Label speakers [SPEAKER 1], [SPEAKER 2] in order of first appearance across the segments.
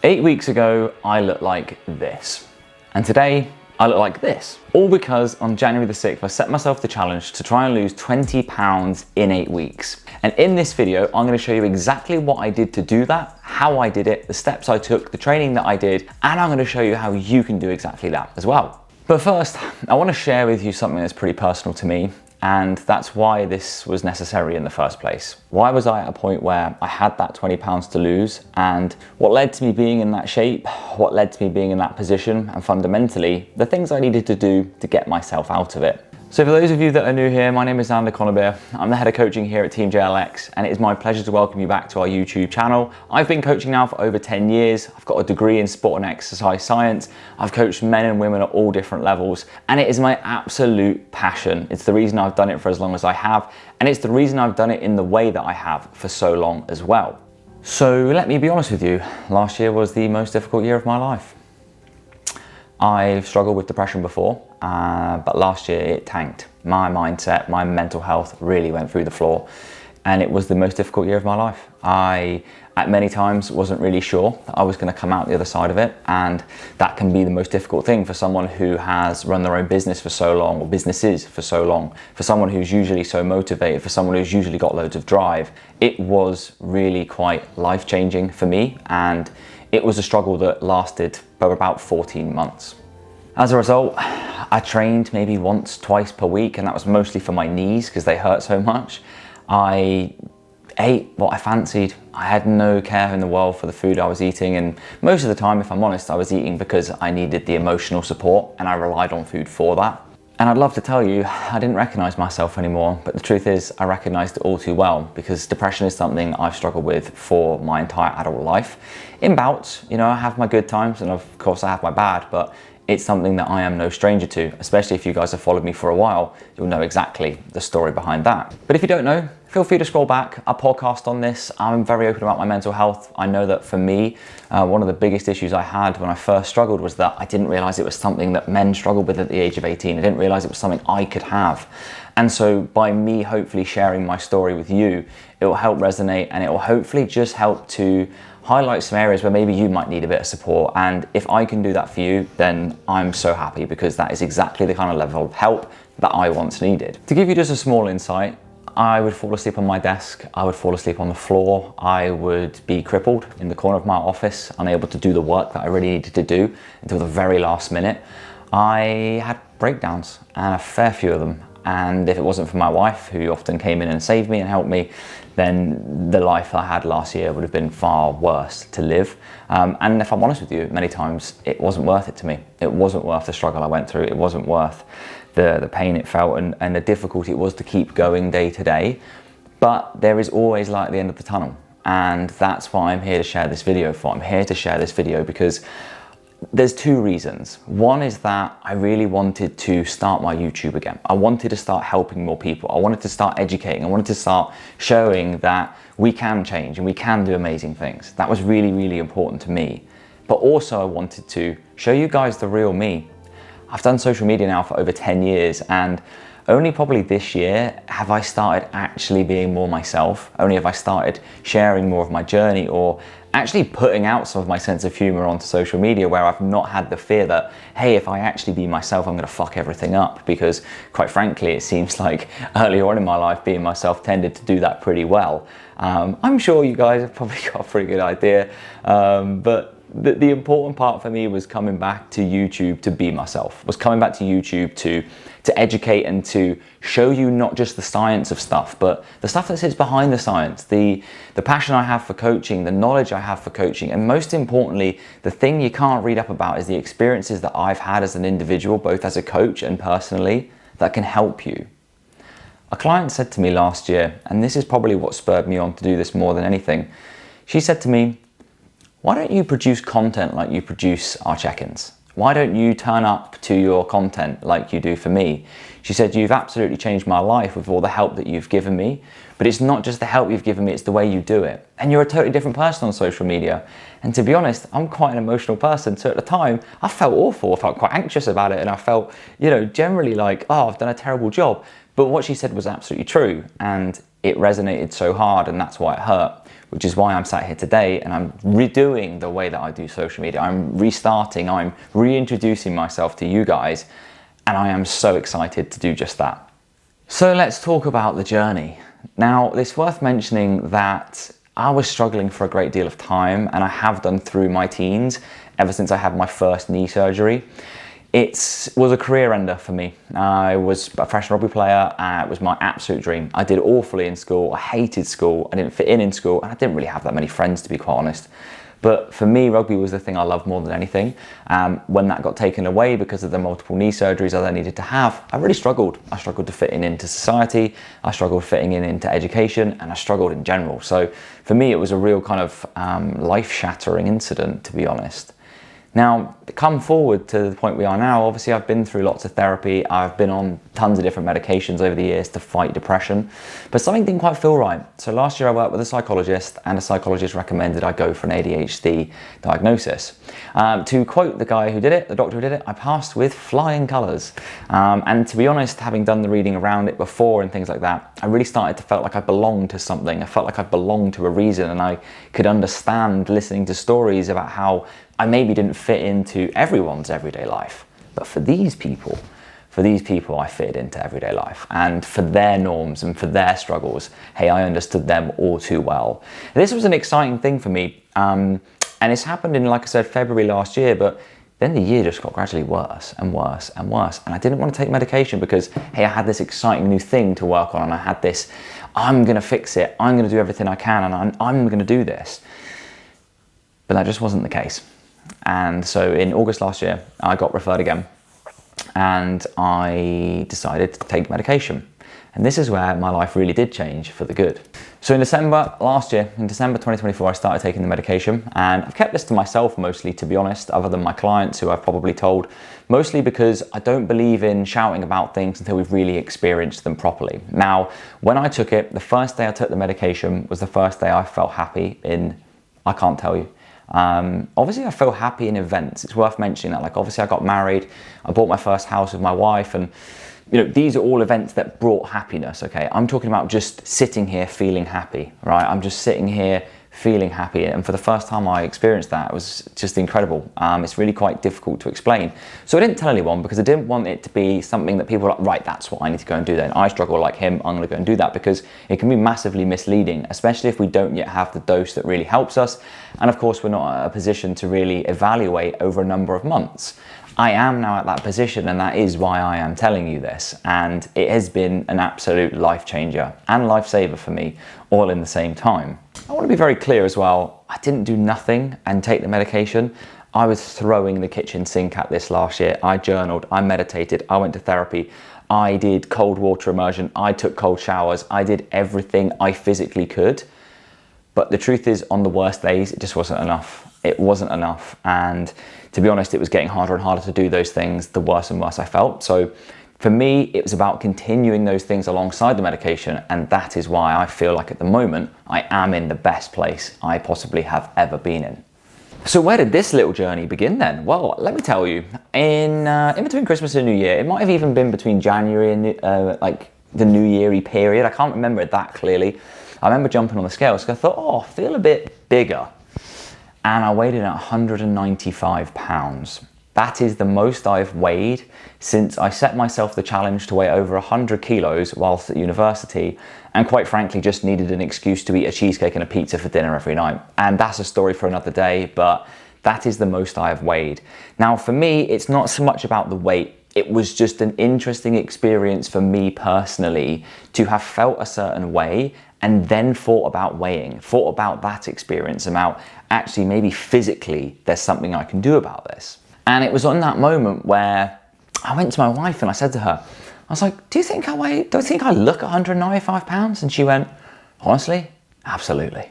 [SPEAKER 1] 8 weeks ago, I looked like this. And today, I look like this. All because on January the 6th, I set myself the challenge to try and lose 20 pounds in 8 weeks. And in this video, I'm gonna show you exactly what I did to do that, how I did it, the steps I took, the training that I did, and I'm gonna show you how you can do exactly that as well. But first, I wanna share with you something that's pretty personal to me, and that's why this was necessary in the first place. Why was I at a point where I had that 20 pounds to lose, and what led to me being in that shape, what led to me being in that position, and fundamentally, the things I needed to do to get myself out of it. So for those of you that are new here, my name is Andy Connerbeer. I'm the head of coaching here at Team JLX, and it is my pleasure to welcome you back to our YouTube channel. I've been coaching now for over 10 years. I've got a degree in sport and exercise science. I've coached men and women at all different levels, and it is my absolute passion. It's the reason I've done it for as long as I have, and it's the reason I've done it in the way that I have for so long as well. So let me be honest with you, last year was the most difficult year of my life. I've struggled with depression before, but last year it tanked. My mindset, my mental health really went through the floor, and it was the most difficult year of my life. I, at many times, wasn't really sure that I was going to come out the other side of it, and that can be the most difficult thing for someone who has run their own business for so long, or businesses for so long, for someone who's usually so motivated, for someone who's usually got loads of drive. It was really quite life-changing for me, and it was a struggle that lasted for about 14 months. As a result, I trained maybe once, twice per week, and that was mostly for my knees because they hurt so much. I ate what I fancied. I had no care in the world for the food I was eating, and most of the time, if I'm honest, I was eating because I needed the emotional support and I relied on food for that. And I'd love to tell you I didn't recognize myself anymore, but the truth is I recognized it all too well, because depression is something I've struggled with for my entire adult life. In bouts, you know, I have my good times, and of course I have my bad, but it's something that I am no stranger to, especially if you guys have followed me for a while, you'll know exactly the story behind that. But if you don't know, feel free to scroll back. I podcast on this. I'm very open about my mental health. I know that for me, one of the biggest issues I had when I first struggled was that I didn't realize it was something that men struggled with at the age of 18. I didn't realize it was something I could have. And so by me hopefully sharing my story with you, it will help resonate, and it will hopefully just help to highlight some areas where maybe you might need a bit of support. And if I can do that for you, then I'm so happy, because that is exactly the kind of level of help that I once needed. To give you just a small insight, I would fall asleep on my desk, I would fall asleep on the floor, I would be crippled in the corner of my office, unable to do the work that I really needed to do until the very last minute. I had breakdowns, and a fair few of them. And if it wasn't for my wife, who often came in and saved me and helped me, then the life I had last year would have been far worse to live. And if I'm honest with you, many times it wasn't worth it to me. It wasn't worth the struggle I went through. It wasn't worth the pain it felt, and the difficulty it was to keep going day to day. But there is always light at the end of the tunnel. And that's why I'm here to share this video for. I'm here to share this video because there's two reasons. One is that I really wanted to start my YouTube again. I wanted to start helping more people. I wanted to start educating. I wanted to start showing that we can change and we can do amazing things. That was really, really important to me. But also I wanted to show you guys the real me. I've done social media now for over 10 years, and only probably this year have I started actually being more myself. Only have I started sharing more of my journey, or actually putting out some of my sense of humor onto social media, where I've not had the fear that, hey, if I actually be myself, I'm gonna fuck everything up. Because quite frankly, it seems like earlier on in my life, being myself tended to do that pretty well. I'm sure you guys have probably got a pretty good idea, but the important part for me was coming back to YouTube to be myself, was coming back to YouTube to educate and to show you not just the science of stuff, but the stuff that sits behind the science, the passion I have for coaching, the knowledge I have for coaching, and most importantly, the thing you can't read up about is the experiences that I've had as an individual, both as a coach and personally, that can help you. A client said to me last year, and this is probably what spurred me on to do this more than anything, she said to me, why don't you produce content like you produce our check-ins? Why don't you turn up to your content like you do for me? She said, you've absolutely changed my life with all the help that you've given me, but it's not just the help you've given me, it's the way you do it. And you're a totally different person on social media. And to be honest, I'm quite an emotional person. So at the time, I felt awful. I felt quite anxious about it. And I felt, generally like, oh, I've done a terrible job. But what she said was absolutely true. And it resonated so hard, and that's why it hurt, which is why I'm sat here today and I'm redoing the way that I do social media. I'm restarting, I'm reintroducing myself to you guys, and I am so excited to do just that. So let's talk about the journey. Now, it's worth mentioning that I was struggling for a great deal of time, and I have done through my teens, ever since I had my first knee surgery. It was a career ender for me. I was a professional rugby player, and it was my absolute dream. I did awfully in school, I hated school, I didn't fit in school, and I didn't really have that many friends, to be quite honest. But for me, rugby was the thing I loved more than anything. When that got taken away because of the multiple knee surgeries I then needed to have, I really struggled. I struggled to fit into society, I struggled fitting into education, and I struggled in general. So for me, it was a real kind of life-shattering incident, to be honest. Now, come forward to the point we are now, obviously I've been through lots of therapy, I've been on tons of different medications over the years to fight depression, but something didn't quite feel right. So last year I worked with a psychologist, and a psychologist recommended I go for an ADHD diagnosis. To quote the guy who did it, the doctor who did it, I passed with flying colours. And to be honest, having done the reading around it before and things like that, I really started to feel like I belonged to something. I felt like I belonged to a reason, and I could understand listening to stories about how I maybe didn't fit into everyone's everyday life, but for these people I fitted into everyday life, and for their norms and for their struggles, hey, I understood them all too well. This was an exciting thing for me, and it's happened in, like I said, February last year, but then the year just got gradually worse and worse and worse, and I didn't want to take medication because, hey, I had this exciting new thing to work on, and I had this, I'm gonna fix it, I'm gonna do everything I can, and I'm gonna do this. But that just wasn't the case. And so in August last year, I got referred again, and I decided to take medication. And this is where my life really did change for the good. So in December last year, in December 2024, I started taking the medication, and I've kept this to myself mostly, to be honest, other than my clients who I've probably told, mostly because I don't believe in shouting about things until we've really experienced them properly. Now, when I took it, the first day I took the medication was the first day I felt happy in, I can't tell you. Obviously I feel happy in events. It's worth mentioning that, like, obviously I got married, I bought my first house with my wife, and you know, these are all events that brought happiness, okay? I'm talking about just sitting here feeling happy, right? I'm just sitting here feeling happy, and for the first time I experienced that, it was just incredible. It's really quite difficult to explain. So I didn't tell anyone because I didn't want it to be something that people were like, right, that's what I need to go and do then. I struggle like him, I'm gonna go and do that, because it can be massively misleading, especially if we don't yet have the dose that really helps us. And of course, we're not in a position to really evaluate over a number of months. I am now at that position, and that is why I am telling you this. And it has been an absolute life changer and lifesaver for me, all in the same time. I want to be very clear as well, I didn't do nothing and take the medication. I was throwing the kitchen sink at this last year. I journaled, I meditated, I went to therapy, I did cold water immersion, I took cold showers, I did everything I physically could. But the truth is, on the worst days, it just wasn't enough. It wasn't enough. And to be honest, it was getting harder and harder to do those things, the worse and worse I felt. So for me, it was about continuing those things alongside the medication, and that is why I feel like at the moment, I am in the best place I possibly have ever been in. So where did this little journey begin then? Well, let me tell you, in between Christmas and New Year, it might have even been between January and like the New Year-y period. I can't remember it that clearly. I remember jumping on the scales because I thought, oh, I feel a bit bigger. And I weighed in at 195 pounds. That is the most I've weighed since I set myself the challenge to weigh over 100 kilos whilst at university, and quite frankly just needed an excuse to eat a cheesecake and a pizza for dinner every night. And that's a story for another day, but that is the most I have weighed. Now for me, it's not so much about the weight. It was just an interesting experience for me personally to have felt a certain way and then thought about weighing, thought about that experience, about actually maybe physically there's something I can do about this. And it was on that moment where I went to my wife and I said to her, I was like, do you think I look 195 pounds? And she went, honestly, absolutely.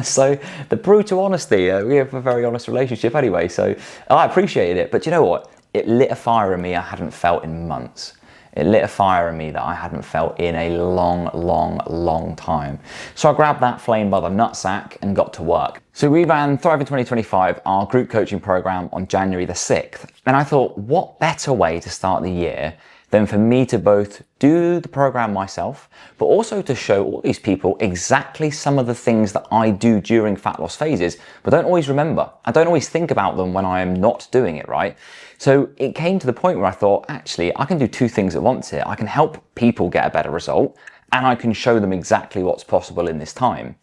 [SPEAKER 1] So the brutal honesty, we have a very honest relationship anyway, so I appreciated it. But you know what? It lit a fire in me I hadn't felt in months. It lit a fire in me that I hadn't felt in a long, long, long time. So I grabbed that flame by the nutsack and got to work. So we ran Thrive in 2025, our group coaching program, on January the 6th. And I thought, what better way to start the year then for me to both do the program myself, but also to show all these people exactly some of the things that I do during fat loss phases, but don't always remember. I don't always think about them when I am not doing it, right? So it came to the point where I thought, actually, I can do two things at once here. I can help people get a better result, and I can show them exactly what's possible in this time.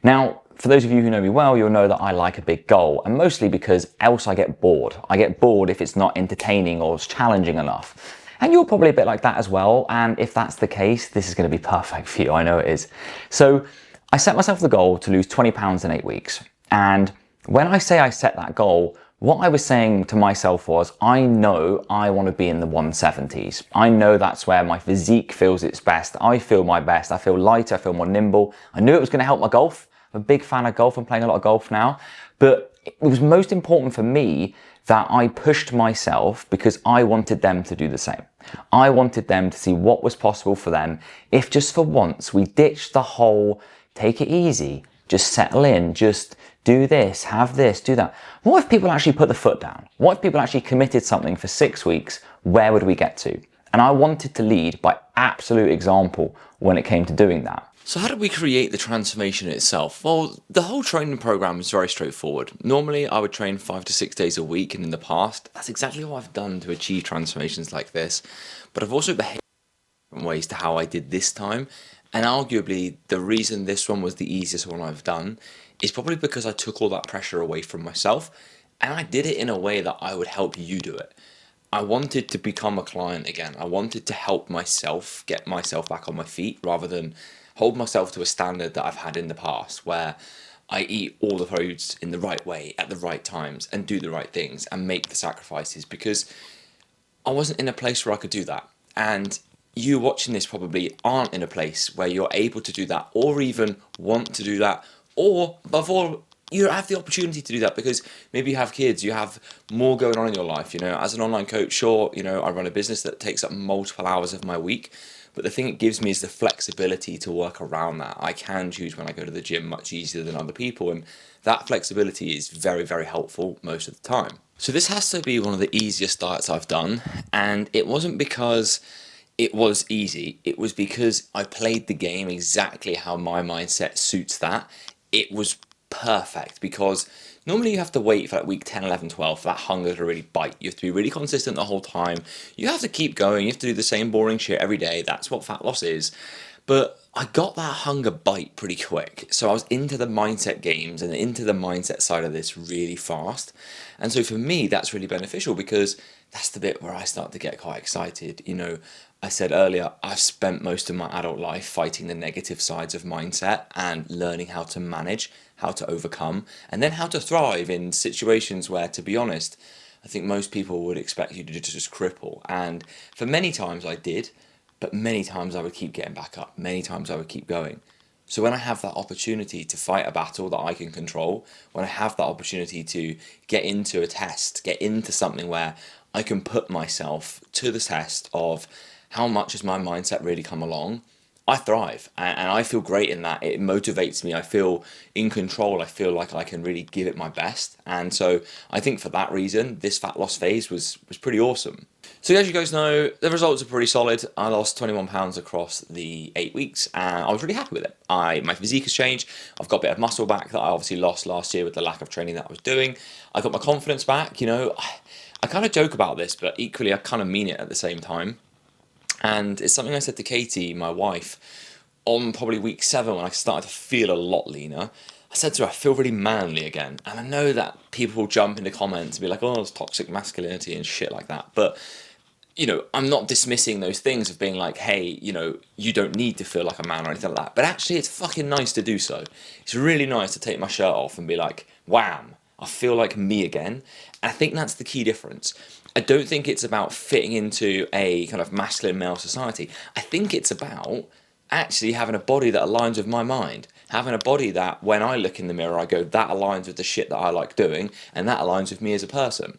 [SPEAKER 1] Now, for those of you who know me well, you'll know that I like a big goal, and mostly because else I get bored. I get bored if it's not entertaining or challenging enough. And you're probably a bit like that as well, and if that's the case, this is going to be perfect for you, I know it is. So I set myself the goal to lose 20 pounds in 8 weeks. And when I say I set that goal, what I was saying to myself was, I know I want to be in the 170s. I know that's where my physique feels its best. I feel my best. I feel lighter. I feel more nimble. I knew it was going to help my golf. I'm a big fan of golf. I'm playing a lot of golf now. But it was most important for me that I pushed myself because I wanted them to do the same. I wanted them to see what was possible for them if just for once we ditched the whole take it easy, just settle in, just do this, have this, do that. What if people actually put the foot down? What if people actually committed something for 6 weeks? Where would we get to? And I wanted to lead by absolute example when it came to doing that.
[SPEAKER 2] So how did we create the transformation itself? Well, the whole training program is very straightforward. Normally, I would train 5 to 6 days a week, and in the past, that's exactly what I've done to achieve transformations like this. But I've also behaved in different ways to how I did this time, and arguably, the reason this one was the easiest one I've done is probably because I took all that pressure away from myself, and I did it in a way that I would help you do it. I wanted to become a client again. I wanted to help myself get myself back on my feet rather than hold myself to a standard that I've had in the past where I eat all the foods in the right way at the right times and do the right things and make the sacrifices, because I wasn't in a place where I could do that. And you watching this probably aren't in a place where you're able to do that or even want to do that, or above all, you have the opportunity to do that because maybe you have kids, you have more going on in your life. You know, as an online coach, sure, you know, I run a business that takes up multiple hours of my week, but the thing it gives me is the flexibility to work around that. I can choose when I go to the gym much easier than other people, and that flexibility is very, very helpful most of the time. So this has to be one of the easiest diets I've done, and it wasn't because it was easy, it was because I played the game exactly how my mindset suits that. It was perfect because normally you have to wait for like week 10, 11, 12 for that hunger to really bite. You have to be really consistent the whole time. You have to keep going. You have to do the same boring shit every day. That's what fat loss is. But I got that hunger bite pretty quick. So I was into the mindset games and into the mindset side of this really fast. And so for me, that's really beneficial because that's the bit where I start to get quite excited. You know, I said earlier, I've spent most of my adult life fighting the negative sides of mindset and learning how to manage, how to overcome, and then how to thrive in situations where, to be honest, I think most people would expect you to just cripple. And for many times I did, but many times I would keep getting back up. Many times I would keep going. So when I have that opportunity to fight a battle that I can control, when I have that opportunity to get into a test, get into something where I can put myself to the test of how much has my mindset really come along, I thrive and I feel great in that. It motivates me. I feel in control. I feel like I can really give it my best. And so I think for that reason, this fat loss phase was pretty awesome. So as you guys know, the results are pretty solid. I lost 21 pounds across the 8 weeks and I was really happy with it. My physique has changed. I've got a bit of muscle back that I obviously lost last year with the lack of training that I was doing. I got my confidence back. You know, I kind of joke about this, but equally I kind of mean it at the same time. And it's something I said to Katie, my wife, on probably week 7 when I started to feel a lot leaner. I said to her, I feel really manly again. And I know that people will jump into comments and be like, oh, it's toxic masculinity and shit like that. But, you know, I'm not dismissing those things of being like, hey, you know, you don't need to feel like a man or anything like that. But actually, it's fucking nice to do so. It's really nice to take my shirt off and be like, wham, I feel like me again. And I think that's the key difference. I don't think it's about fitting into a kind of masculine male society. I think it's about actually having a body that aligns with my mind. Having a body that when I look in the mirror, I go, that aligns with the shit that I like doing, and that aligns with me as a person.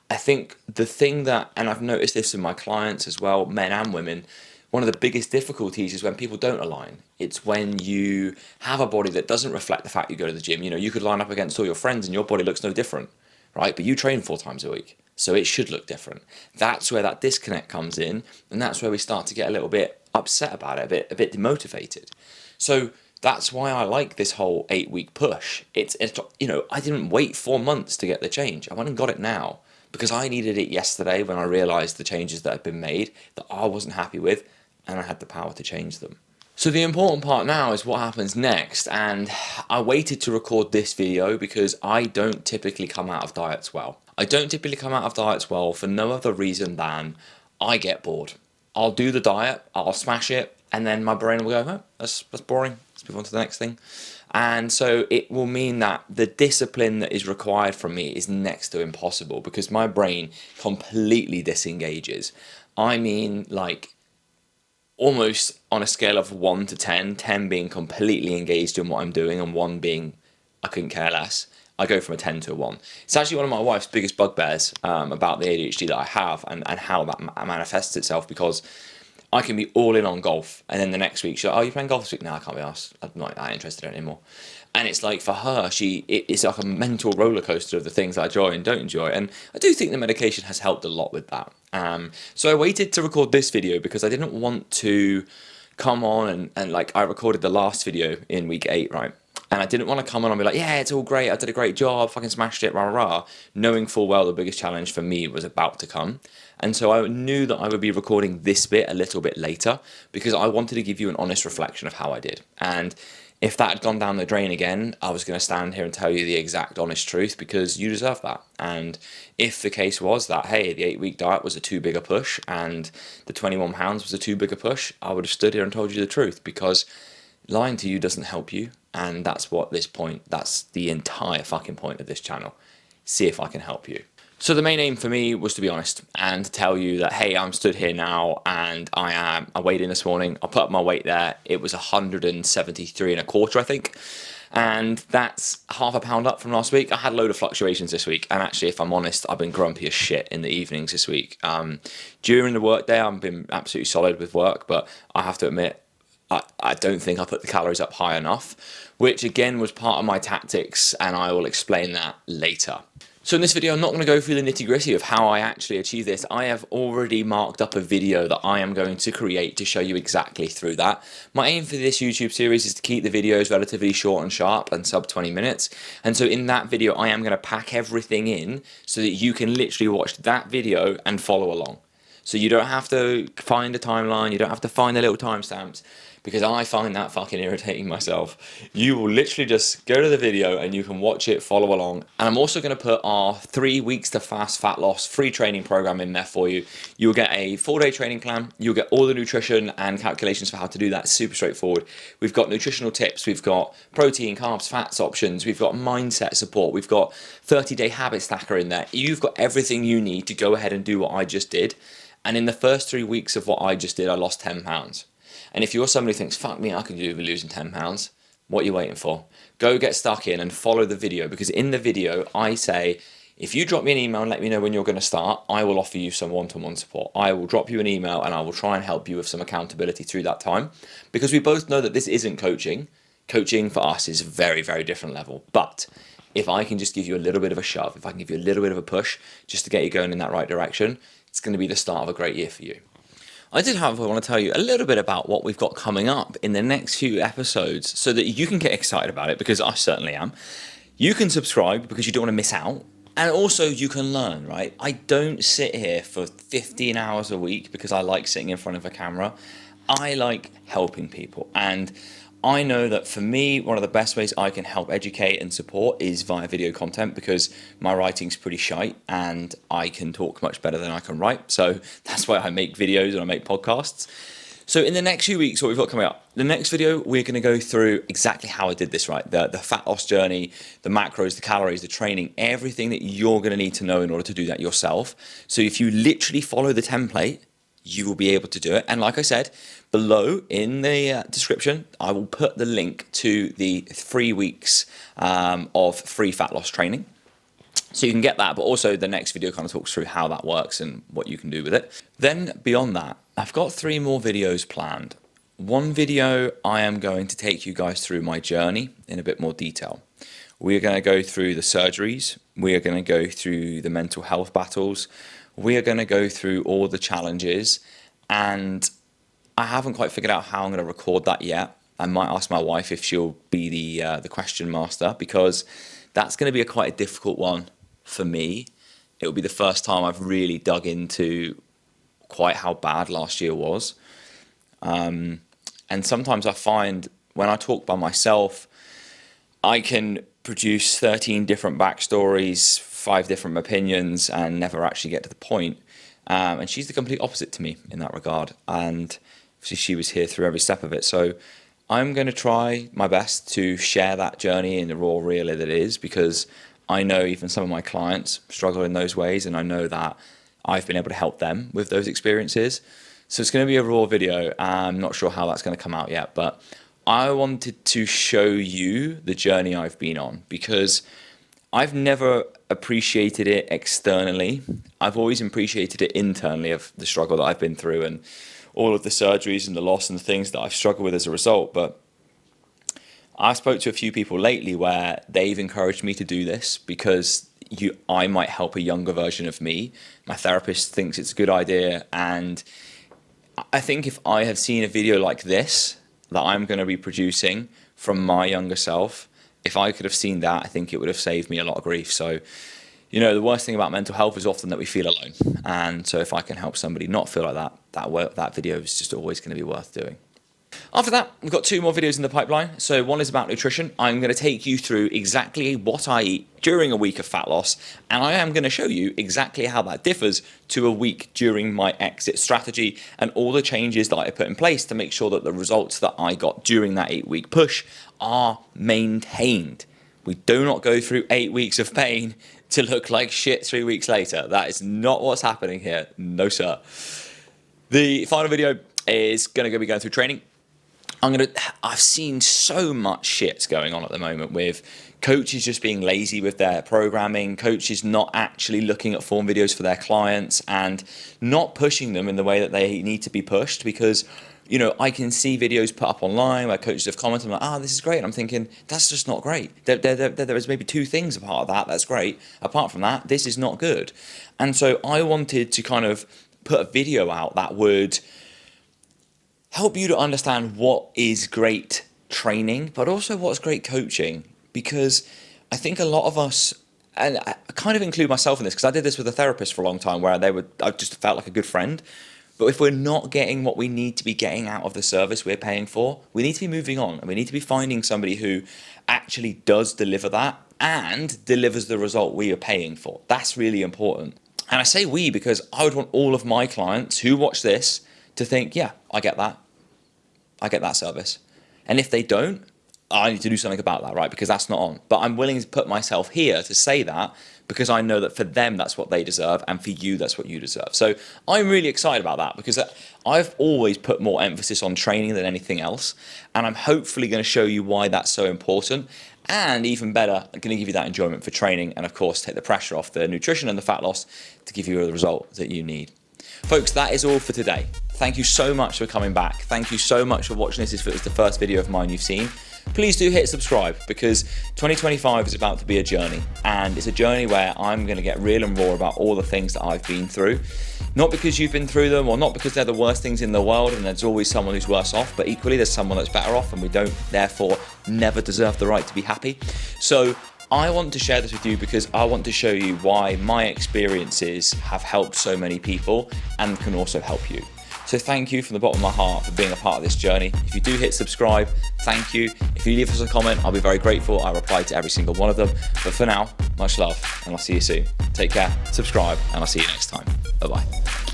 [SPEAKER 2] I think the thing that, and I've noticed this in my clients as well, men and women, one of the biggest difficulties is when people don't align. It's when you have a body that doesn't reflect the fact you go to the gym. You know, you could line up against all your friends and your body looks no different, right? But you train 4 times a week. so it should look different. That's where that disconnect comes in, and that's where we start to get a little bit upset about it, a bit demotivated. So that's why I like this whole 8-week push. It's I didn't wait 4 months to get the change. I went and got it now because I needed it yesterday when I realized the changes that had been made that I wasn't happy with, and I had the power to change them. So the important part now is what happens next, and I waited to record this video because I don't typically come out of diets well. I don't typically come out of diets well for no other reason than I get bored. I'll do the diet, I'll smash it, and then my brain will go, oh, that's boring, let's move on to the next thing. And so it will mean that the discipline that is required from me is next to impossible because my brain completely disengages. I mean, like, almost on a scale of 1 to 10, 10 being completely engaged in what I'm doing and 1 being I couldn't care less, I go from a 10 to a 1. It's actually one of my wife's biggest bugbears about the ADHD that I have and how that manifests itself, because I can be all in on golf and then the next week she's like, oh, you playing golf this week? No, I can't be asked. I'm not that interested in it anymore. And it's like, for her, it's like a mental roller coaster of the things I enjoy and don't enjoy. And I do think the medication has helped a lot with that. So I waited to record this video because I didn't want to come on and like, I recorded the last video in week 8, right? And I didn't want to come on and be like, yeah, it's all great, I did a great job, fucking smashed it, rah, rah, rah, knowing full well the biggest challenge for me was about to come. And so I knew that I would be recording this bit a little bit later because I wanted to give you an honest reflection of how I did. And if that had gone down the drain again, I was going to stand here and tell you the exact honest truth because you deserve that. And if the case was that, hey, the 8-week diet was a too big a push and the 21 pounds was a too big a push, I would have stood here and told you the truth, because lying to you doesn't help you. And that's the entire fucking point of this channel. See if I can help you. So the main aim for me was to be honest and to tell you that, hey, I'm stood here now and I weighed in this morning. I put up my weight there. It was 173 and a quarter, I think. And that's half a pound up from last week. I had a load of fluctuations this week. And actually, if I'm honest, I've been grumpy as shit in the evenings this week. During the work day, I've been absolutely solid with work, but I have to admit, I don't think I put the calories up high enough, which again was part of my tactics, and I will explain that later. So in this video, I'm not going to go through the nitty-gritty of how I actually achieve this. I have already marked up a video that I am going to create to show you exactly through that. My aim for this YouTube series is to keep the videos relatively short and sharp and sub 20 minutes. And so in that video, I am going to pack everything in so that you can literally watch that video and follow along. So you don't have to find a timeline, you don't have to find the little timestamps, because I find that fucking irritating myself. You will literally just go to the video and you can watch it, follow along. And I'm also going to put our 3 weeks to fast fat loss free training program in there for you. You'll get a 4-day training plan. You'll get all the nutrition and calculations for how to do that. Super straightforward. We've got nutritional tips. We've got protein, carbs, fats options. We've got mindset support. We've got 30-day habit stacker in there. You've got everything you need to go ahead and do what I just did. And in the first 3 weeks of what I just did, I lost 10 pounds. And if you're somebody who thinks, fuck me, I could do with losing 10 pounds, what are you waiting for? Go get stuck in and follow the video, because in the video, I say, if you drop me an email and let me know when you're going to start, I will offer you some one-to-one support. I will drop you an email and I will try and help you with some accountability through that time, because we both know that this isn't coaching. Coaching for us is a very, very different level. But if I can just give you a little bit of a shove, if I can give you a little bit of a push just to get you going in that right direction, it's going to be the start of a great year for you. I did, however, want to tell you a little bit about what we've got coming up in the next few episodes so that you can get excited about it, because I certainly am. You can subscribe because you don't want to miss out. And also you can learn, right? I don't sit here for 15 hours a week because I like sitting in front of a camera. I like helping people. And I know that for me, one of the best ways I can help educate and support is via video content, because my writing's pretty shite and I can talk much better than I can write. So that's why I make videos and I make podcasts. So in the next few weeks, what we've got coming up, the next video, we're going to go through exactly how I did this, right? The fat loss journey, the macros, the calories, the training, everything that you're going to need to know in order to do that yourself. So if you literally follow the template, you will be able to do it. And like I said, below in the description, I will put the link to the 3 weeks of free fat loss training. So you can get that, but also the next video kind of talks through how that works and what you can do with it. Then beyond that, I've got 3 more videos planned. One video, I am going to take you guys through my journey in a bit more detail. We are going to go through the surgeries. We are going to go through the mental health battles. We are going to go through all the challenges. And I haven't quite figured out how I'm going to record that yet. I might ask my wife if she'll be the question master, because that's going to be quite a difficult one for me. It will be the first time I've really dug into quite how bad last year was. And sometimes I find when I talk by myself, I can produce 13 different backstories, 5 different opinions, and never actually get to the point. And she's the complete opposite to me in that regard. And she was here through every step of it. So I'm going to try my best to share that journey in the raw, real that it is, because I know even some of my clients struggle in those ways, and I know that I've been able to help them with those experiences. So it's going to be a raw video. I'm not sure how that's going to come out yet, but I wanted to show you the journey I've been on, because I've never appreciated it externally. I've always appreciated it internally, of the struggle that I've been through and all of the surgeries and the loss and the things that I've struggled with as a result. But I spoke to a few people lately where they've encouraged me to do this because I might help a younger version of me. My therapist thinks it's a good idea. And I think if I had seen a video like this that I'm going to be producing from my younger self, if I could have seen that, I think it would have saved me a lot of grief. So, the worst thing about mental health is often that we feel alone. And so if I can help somebody not feel like that video is just always going to be worth doing. After that, we've got 2 more videos in the pipeline. So one is about nutrition. I'm going to take you through exactly what I eat during a week of fat loss, and I am going to show you exactly how that differs to a week during my exit strategy and all the changes that I put in place to make sure that the results that I got during that 8-week push are maintained. We do not go through 8 weeks of pain to look like shit 3 weeks later. That is not what's happening here. No, sir. The final video is going to be going through training. I've seen so much shit going on at the moment with coaches just being lazy with their programming, coaches not actually looking at form videos for their clients and not pushing them in the way that they need to be pushed, because I can see videos put up online where coaches have commented, I'm like, this is great. And I'm thinking, that's just not great. There is maybe 2 things a part of that that's great. Apart from that, this is not good. And so I wanted to kind of put a video out that would help you to understand what is great training, but also what's great coaching. Because I think a lot of us, and I kind of include myself in this, because I did this with a therapist for a long time where I just felt like a good friend. But if we're not getting what we need to be getting out of the service we're paying for, we need to be moving on, and we need to be finding somebody who actually does deliver that and delivers the result we are paying for. That's really important. And I say we because I would want all of my clients who watch this to think, yeah, I get that. I get that service. And if they don't, I need to do something about that, right? Because that's not on. But I'm willing to put myself here to say that because I know that for them, that's what they deserve. And for you, that's what you deserve. So I'm really excited about that because I've always put more emphasis on training than anything else. And I'm hopefully going to show you why that's so important. And even better, I'm going to give you that enjoyment for training. And of course, take the pressure off the nutrition and the fat loss to give you the result that you need. Folks, that is all for today. Thank you so much for coming back. Thank you so much for watching this. If it was the first video of mine you've seen, please do hit subscribe, because 2025 is about to be a journey, and it's a journey where I'm going to get real and raw about all the things that I've been through. Not because you've been through them, or not because they're the worst things in the world and there's always someone who's worse off, but equally there's someone that's better off, and we don't therefore never deserve the right to be happy. So I want to share this with you because I want to show you why my experiences have helped so many people and can also help you. So thank you from the bottom of my heart for being a part of this journey. If you do hit subscribe, thank you. If you leave us a comment, I'll be very grateful. I reply to every single one of them. But for now, much love, and I'll see you soon. Take care, subscribe, and I'll see you next time. Bye-bye.